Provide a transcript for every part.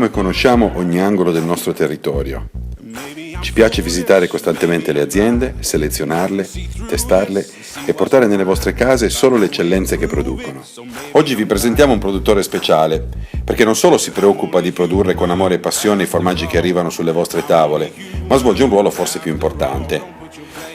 Visitiamo e conosciamo ogni angolo del nostro territorio. Ci piace visitare costantemente le aziende, selezionarle, testarle e portare nelle vostre case solo le eccellenze che producono. Oggi vi presentiamo un produttore speciale, perché non solo si preoccupa di produrre con amore e passione i formaggi che arrivano sulle vostre tavole, ma svolge un ruolo forse più importante.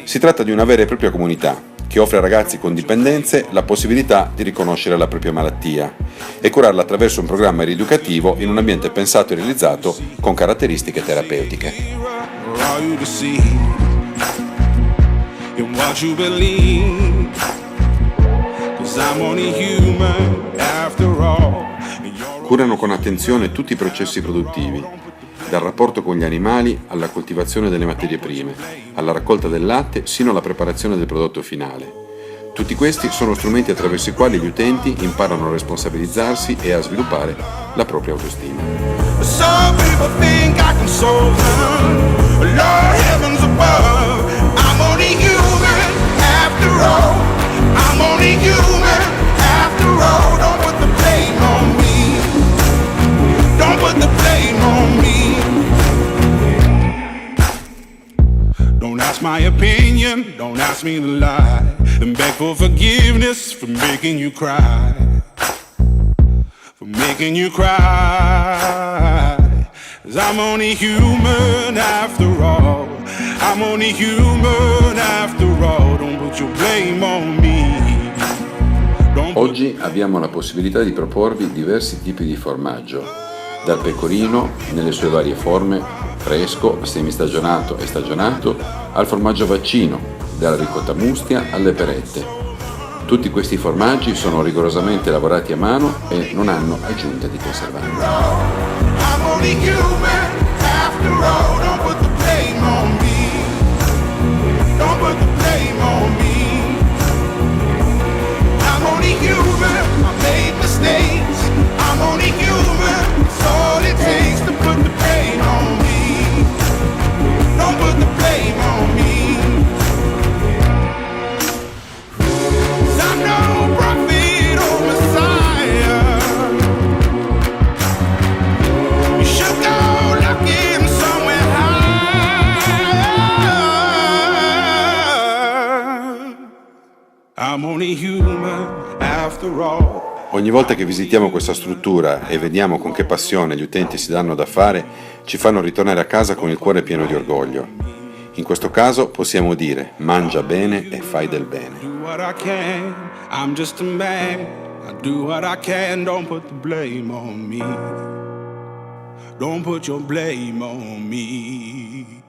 Si tratta di una vera e propria comunità, che offre a ragazzi con dipendenze la possibilità di riconoscere la propria malattia e curarla attraverso un programma rieducativo in un ambiente pensato e realizzato con caratteristiche terapeutiche. Curano con attenzione tutti i processi produttivi, dal rapporto con gli animali alla coltivazione delle materie prime, alla raccolta del latte sino alla preparazione del prodotto finale. Tutti questi sono strumenti attraverso i quali gli utenti imparano a responsabilizzarsi e a sviluppare la propria autostima. Don't ask my opinion, don't ask me to lie, and beg for forgiveness for making you cry, for making you cry. 'Cause I'm only human after all, I'm only human after all, don't put your blame on me. Oggi abbiamo la possibilità di proporvi diversi tipi di formaggio, dal pecorino nelle sue varie forme, fresco, semistagionato e stagionato, al formaggio vaccino, dalla ricotta mustia alle perette. Tutti questi formaggi sono rigorosamente lavorati a mano e non hanno aggiunte di conservanti. Ogni volta che visitiamo questa struttura e vediamo con che passione gli utenti si danno da fare, ci fanno ritornare a casa con il cuore pieno di orgoglio. In questo caso possiamo dire: mangia bene e fai del bene. Don't put your blame on me.